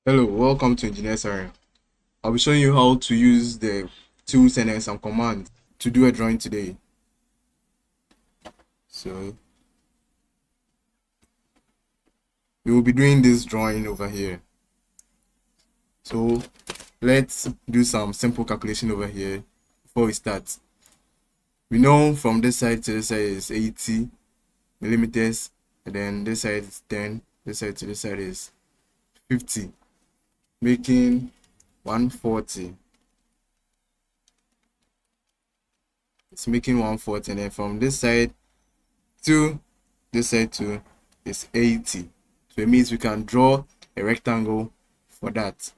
Hello, welcome to Engineers Area. I'll be showing you how to use the tools and then some commands to do a drawing today. So we will be doing this drawing over here. So let's do some simple calculation over here before we start. We know from this side to this side is 80 millimeters, and then this side is 10, this side to this side is 50, making 140. It's making 140, and then from this side to this side too is 80. So it means we can draw a rectangle for that.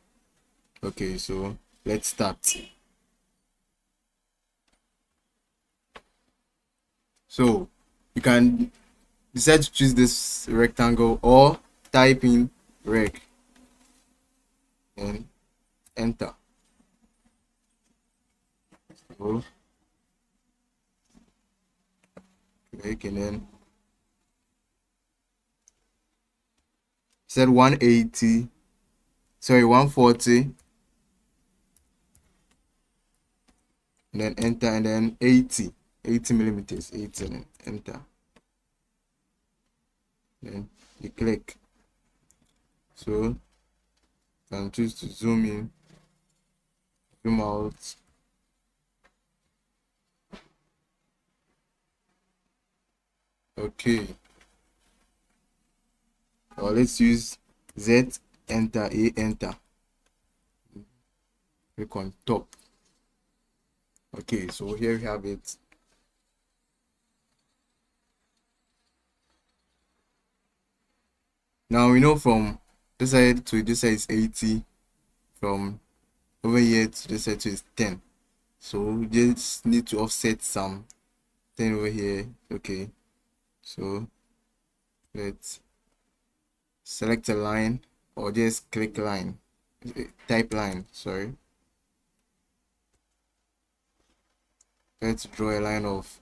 Okay, so let's start. So you can decide to choose this rectangle or type in rec and enter. So click and then set 180, sorry, 140, and then enter, and then 80 millimeters, 80, and then enter. Then you click. So you can choose to zoom in, zoom out. Okay, or let's use Z, enter, A, enter. Click on top. Okay, so here we have it. Now we know from this side to this side is 80, from over here to this side to is 10. So we just need to offset some 10 over here. Okay, so let's select a line or just click line, type line, sorry. Let's draw a line of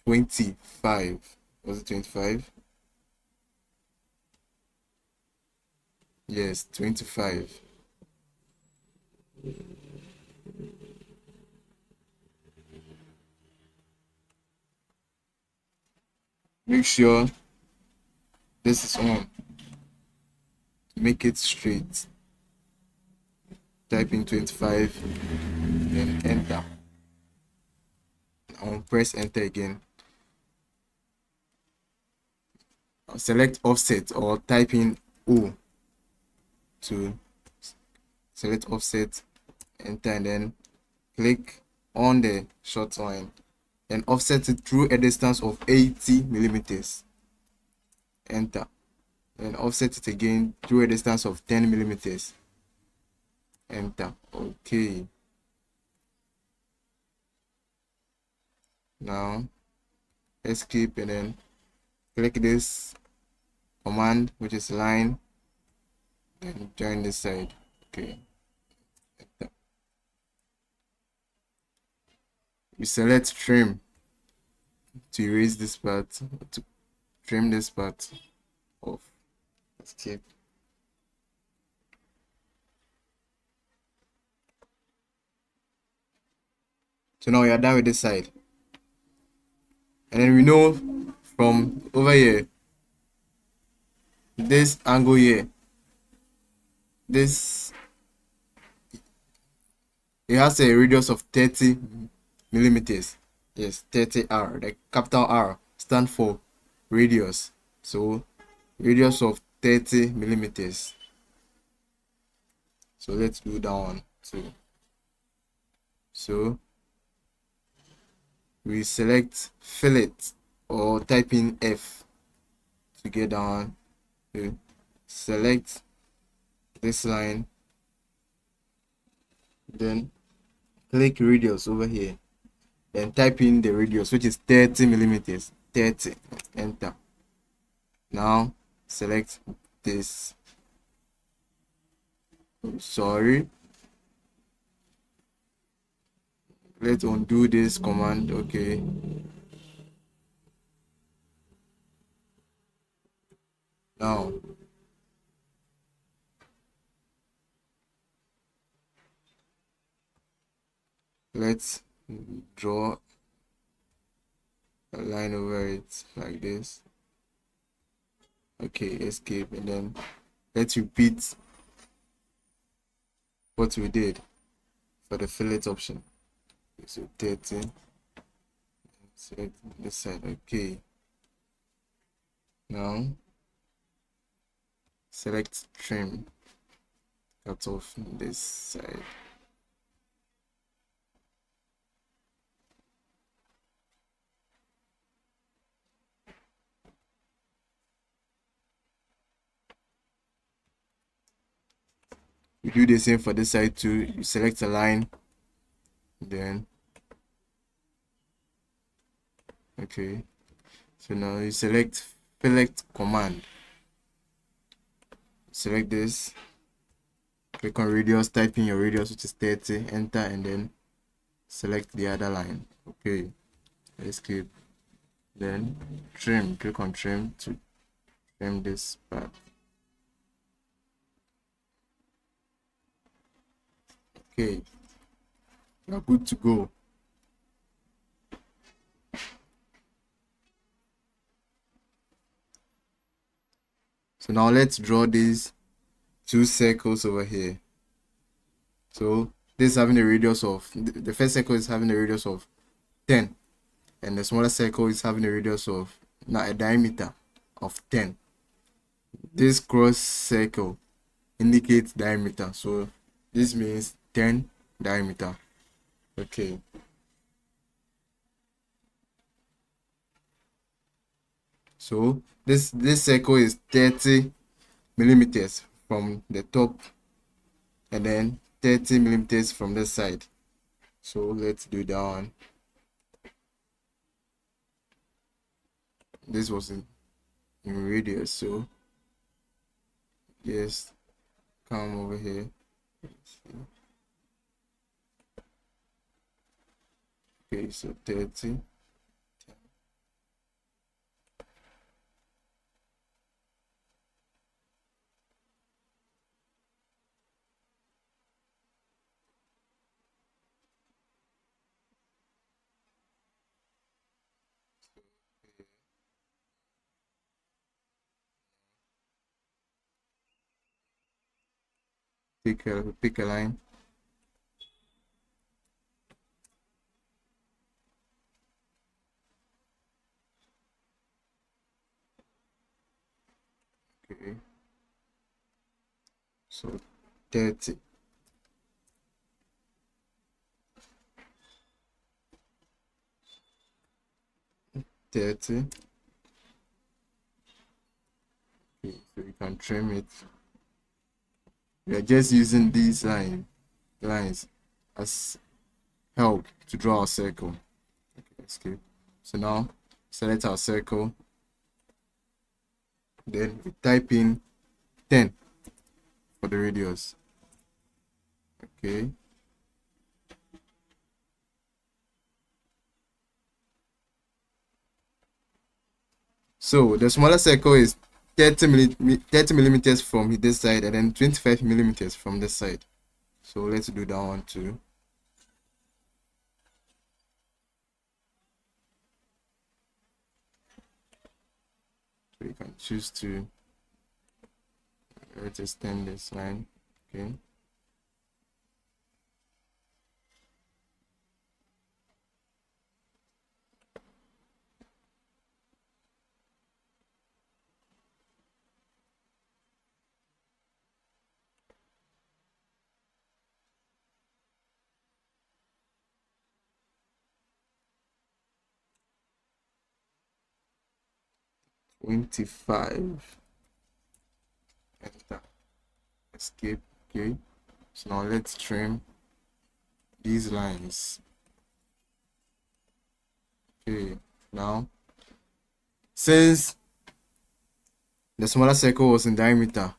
25. Was it 25? Yes, 25. Make sure this is on. Make it straight. Type in 25, then enter. I'll press enter again. I'll select offset or type in O to select offset, enter, and then click on the short line and offset it through a distance of 80 millimeters. Enter. Then offset it again through a distance of 10 millimeters. Enter. Okay. Now escape and then click this command, which is line, and join this side. Okay. Enter. You select trim to erase this part, to trim this part off. Escape. So now we are done with this side. And then we know from over here, this angle here, this, it has a radius of 30 millimeters. Yes, 30R. The capital R stand for radius. So radius of 30 millimeters. So let's go down to, so we select fillet or type in F to get down. Select this line, then click radius over here, then type in the radius, which is 30 millimeters. 30, enter. Now select this, sorry, let's undo this command. Okay, now let's draw a line over it like this. Okay, escape, and then let's repeat what we did for the fillet option. So 30, select this side. Okay, now select trim, cut off this side. We do the same for this side too. You select a line, then okay, so now you select fillet command, select this, click on radius, type in your radius, which is 30, enter, and then select the other line. Okay, escape, then trim, click on trim to trim this part. Okay, you're good to go. So now let's draw these two circles over here. So this is having a radius of, the first circle is having a radius of 10, and the smaller circle is having a radius of, now a diameter of 10. This cross circle indicates diameter, so this means 10 diameter. Okay, so this circle is 30 millimeters from the top, and then 30 millimeters from the side. So let's do that one. This was in radius, so just come over here. Okay, so 30. Pick a line. Okay, so 30. Okay, so you can trim it. We are just using these lines as help to draw our circle. Okay, escape. So now select our circle, then we type in 10 for the radius. Okay, so the smaller circle is 30 millimeters from this side, and then 25 millimeters from this side. So let's do that one too. So you can choose to, let's extend this line. Okay, 25, enter, escape. Okay, so now let's trim these lines. Okay, now since the smaller circle was in diameter,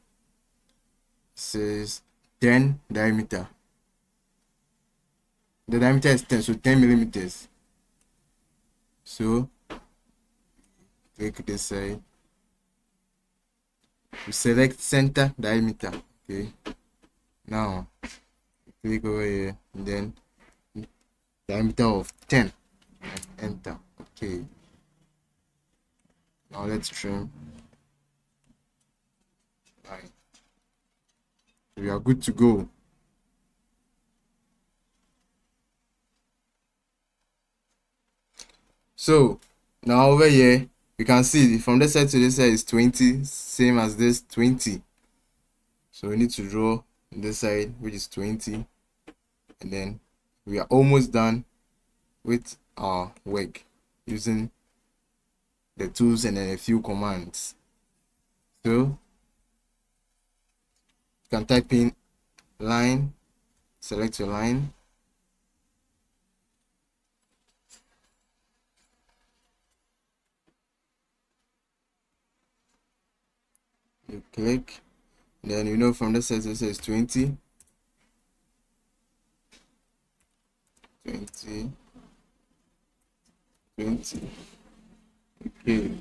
it says 10 diameter. The diameter is 10, so 10 millimeters. So click this side. We select center diameter. Okay, now click over here, and then diameter of 10 and enter. Okay, now let's trim line. We are good to go. So now over here you can see from this side to this side is 20, same as this 20. So we need to draw this side, which is 20, and then we are almost done with our work using the tools and then a few commands. So you can type in line, select your line, you click, then you know from this side this is 20, 20, 20. Okay,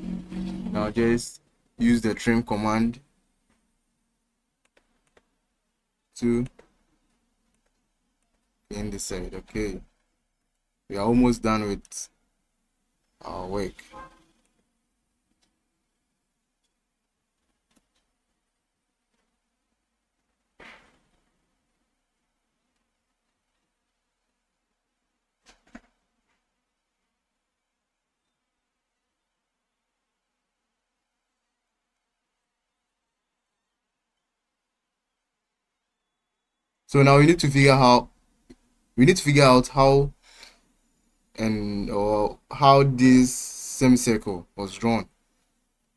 now just use the trim command to in the side. Okay, we are almost done with our work. So now we need to figure out how and or how this semicircle was drawn,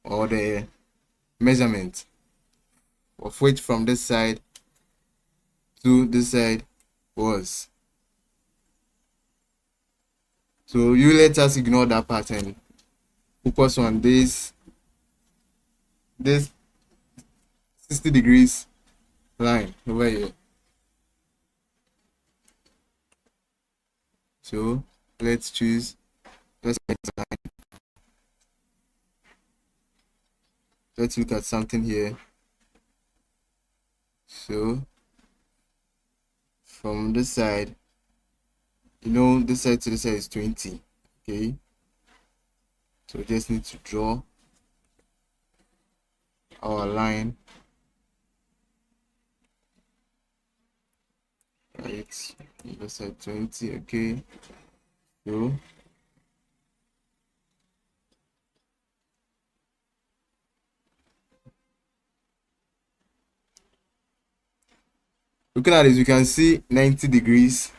or the measurement of which from this side to this side was. So you let us ignore that part and focus on this 60 degrees line over here. So let's choose, let's look at something here. So from this side, you know, this side to this side is 20. Okay, so we just need to draw our line, right? This side 20. Okay, so looking at this, you can see 90 degrees.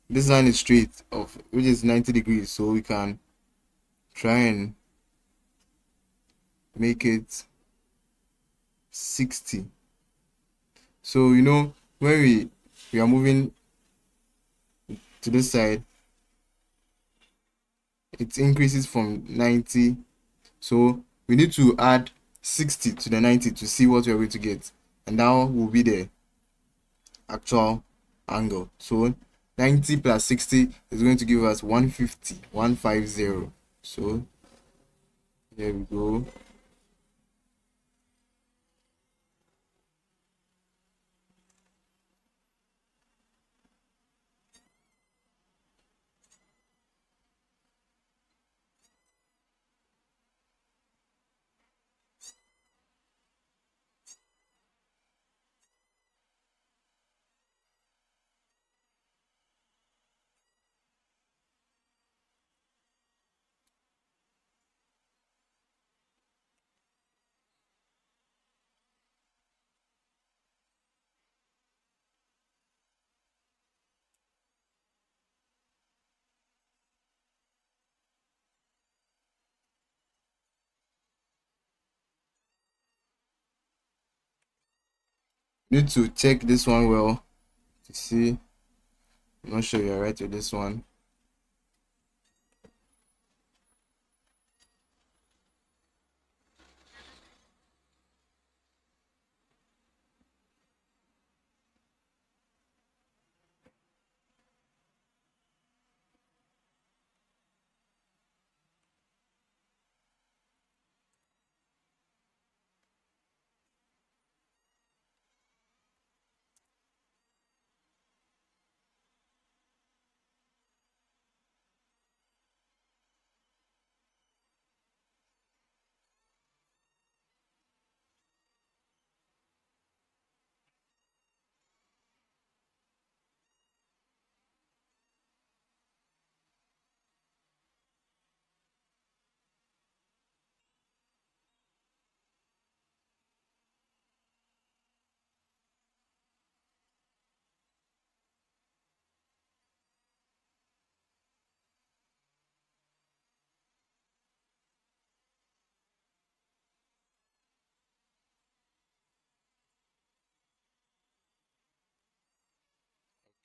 This line is straight of which is 90 degrees, so we can try and make it 60. So you know, when we are moving to this side, it increases from 90, so we need to add 60 to the 90 to see what we are going to get, and that will be the actual angle. So 90 plus 60 is going to give us 150, 150. So there we go. Need to check this one well to see. I'm not sure you're right with this one.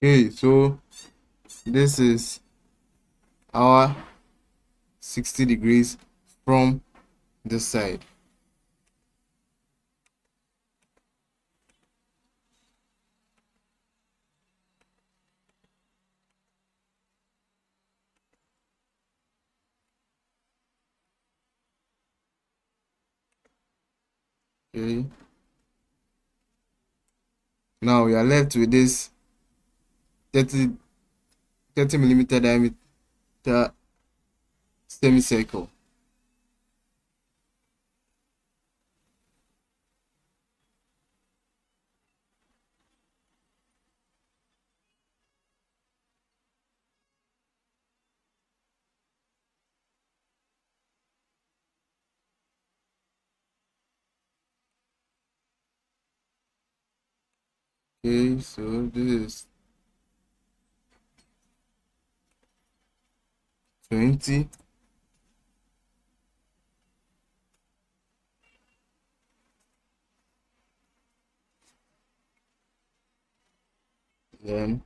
Okay, so this is our 60 degrees from this side. Okay, now we are left with this 30 30 millimeter diameter semicircle. Okay, so this is 20. Then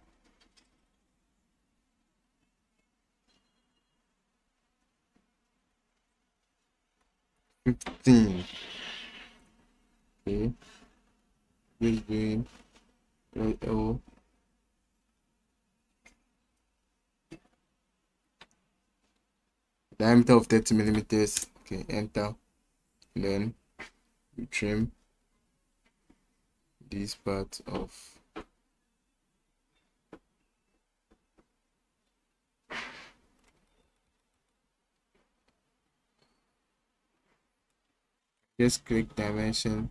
15. Okay, just doing L diameter of 30 millimeters. Okay, enter. Then we trim this part off. Just click dimension.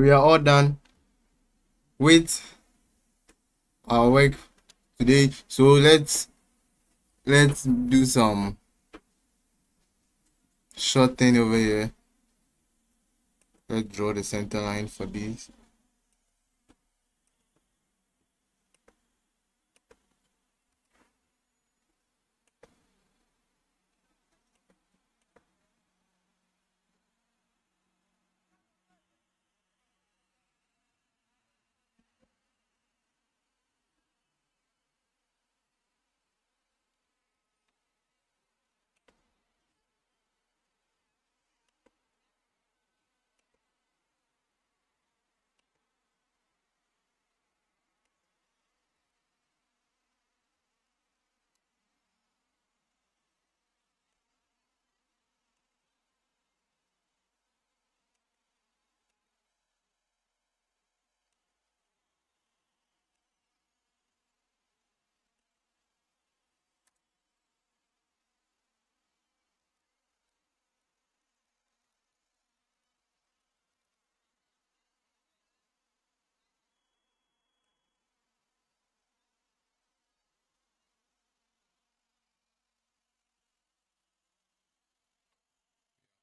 We are all done with our work today. So let's do some short thing over here. Let's draw the center line for this.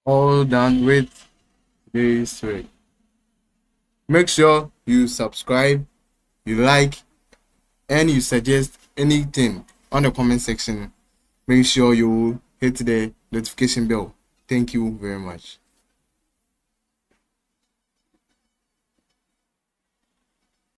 All done with this way. Make sure you subscribe, you like, and you suggest anything on the comment section. Make sure you hit the notification bell. Thank you very much.